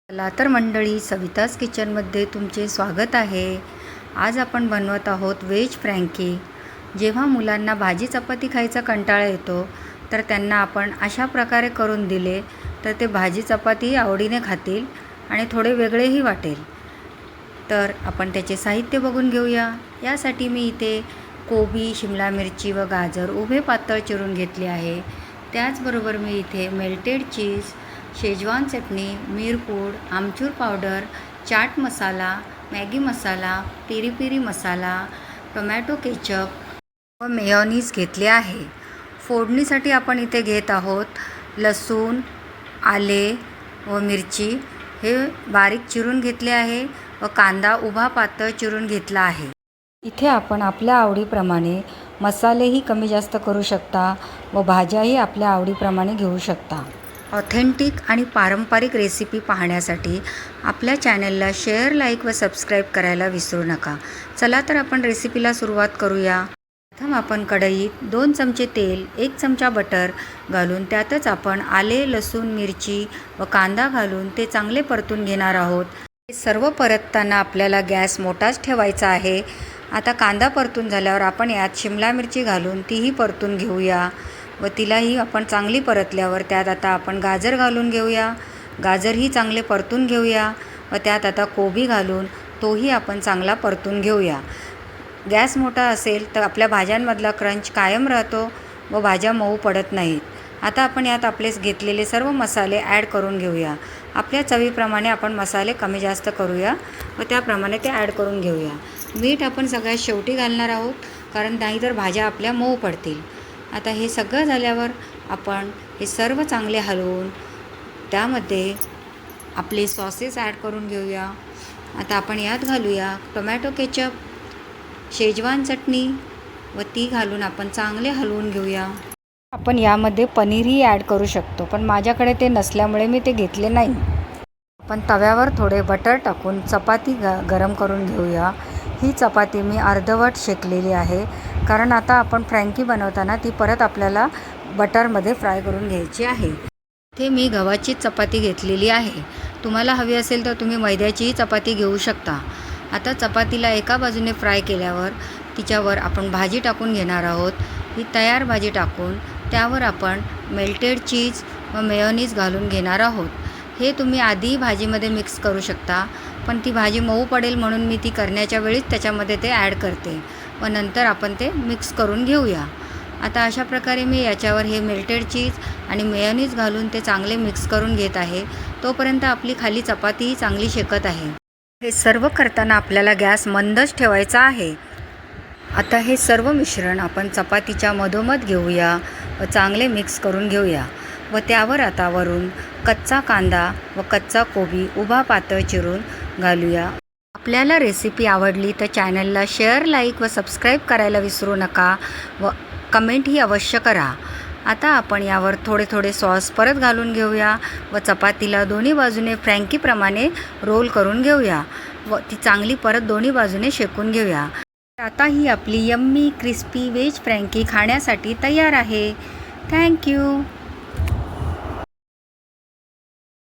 चला तर मंडळी, सविताज किचनमध्ये तुमचे स्वागत आहे. आज आपण बनवत आहोत व्हेज फ्रँकी. जेव्हा मुलांना भाजी चपाती खायचा कंटाळा येतो तर त्यांना आपण अशा प्रकारे करून दिले तर ते भाजी चपाती आवडीने खातील आणि थोडे वेगळेही वाटेल. तर आपण त्याचे साहित्य बघून घेऊया. यासाठी मी इथे कोबी, शिमला मिरची व गाजर उभे पातळ चिरून घेतले आहे. त्याचबरोबर मी इथे मेल्टेड चीज, शेजवान चटणी, मिरपूड, आमचूर पावडर, चाट मसाला, मॅगी मसाला, पेरी पेरी मसाला, टोमॅटो केचप व मेयोनीज घेतले आहे. फोडणीसाठी आपण इथे घेत आहोत लसूण, आले व मिरची हे बारीक चिरून घेतले आहे व कांदा उभा पातळ चिरून घेतला आहे. इथे आपण आपल्या आवडीप्रमाणे मसालेही कमी जास्त करू शकता व भाज्याही आपल्या आवडीप्रमाणे घेऊ शकता. ऑथेंटिक आणि पारंपरिक रेसिपी पाहण्यासाठी आपल्या चॅनलला शेअर, लाईक व सबस्क्राईब करायला विसरू नका. चला तर आपण रेसिपीला सुरुवात करूया. प्रथम आपण कढईत 2 चमचे तेल, 1 चमचा बटर घालून त्यातच आपण आले, लसूण, मिरची व कांदा घालून ते चांगले परतून घेणार आहोत. हे सर्व परतताना आपल्याला गॅस मोठाच ठेवायचा आहे. आता कांदा परतून झाल्यावर आपण यात शिमला मिरची घालून तीही परतून घेऊया व तिलाही आपण चांगली परतल्यावर त्यात आता आपण गाजर घालून घेऊया. गाजरही चांगले परतून घेऊया व त्यात आता कोबी घालून तोही आपण चांगला परतून घेऊया. गॅस मोठा असेल तर आपल्या भाज्यांमधला क्रंच कायम राहतो व भाज्या मऊ पडत नाहीत. आता आपण यात आपले घेतलेले सर्व मसाले ॲड करून घेऊया. आपल्या चवीप्रमाणे आपण मसाले कमी जास्त करूया व त्याप्रमाणे ते ॲड करून घेऊया. मीठ आपण सगळ्यात शेवटी घालणार आहोत कारण नाहीतर भाज्या आपल्या मऊ पडतील. आता हे सगळं झाल्यावर आपण हे सर्व चांगले हलवून त्यामध्ये आपले सॉसेस ॲड करून घेऊया. आता आपण यात घालूया टोमॅटो केचप, शेजवान चटणी व ती घालून आपण चांगले हलवून घेऊया. आपण यामध्ये पनीरही ॲड करू शकतो पण माझ्याकडे ते नसल्यामुळे मी ते घेतले नाही. आपण तव्यावर थोडे बटर टाकून चपाती गरम करून घेऊया. ही चपाती मी अर्धवट शेकलेली आहे कारण आता आपण फ्रँकी बनवताना ती परत आपल्याला बटरमध्ये फ्राय करून घ्यायची आहे. इथे मी गव्हाची चपाती घेतलेली आहे. तुम्हाला हवी असेल तर तुम्ही मैद्याचीही चपाती घेऊ शकता. आता चपातीला एका बाजूने फ्राय केल्यावर तिच्यावर आपण भाजी टाकून घेणार आहोत. ही तयार भाजी टाकून त्यावर आपण मेल्टेड चीज व मेयोनीज घालून घेणार आहोत. हे तुम्ही आधी भाजीमध्ये मिक्स करू शकता पण ती भाजी मऊ पडेल म्हणून मी ती करण्याच्या वेळीच त्याच्यामध्ये ते ॲड करते व नंतर आपण ते मिक्स करून घेऊया. आता अशा प्रकारे मी याच्यावर हे मेल्टेड चीज आणि मेयोनीज घालून ते चांगले मिक्स करून घेत आहे. तोपर्यंत आपली खाली चपातीही चांगली शेकत आहे. हे सर्व करताना आपल्याला गॅस मंदच ठेवायचा आहे. आता हे सर्व मिश्रण आपण चपातीच्या मधोमध घेऊया व चांगले मिक्स करून घेऊया व त्यावर आता वरून कच्चा कांदा व कच्चा कोबी उभा पातळ चिरून घालूया. आपल्याला रेसिपी आवडली तर चॅनलला शेअर, लाईक व सबस्क्राईब करायला विसरू नका व कमेंटही अवश्य करा. आता आपण यावर थोडे थोडे सॉस परत घालून घेऊया व चपातीला दोन्ही बाजूने फ्रँकीप्रमाणे रोल करून घेऊया व ती चांगली परत दोन्ही बाजूने शेकून घेऊया. आता ही आपली यम्मी क्रिस्पी व्हेज फ्रँकी खाण्यासाठी तयार आहे. थँक्यू.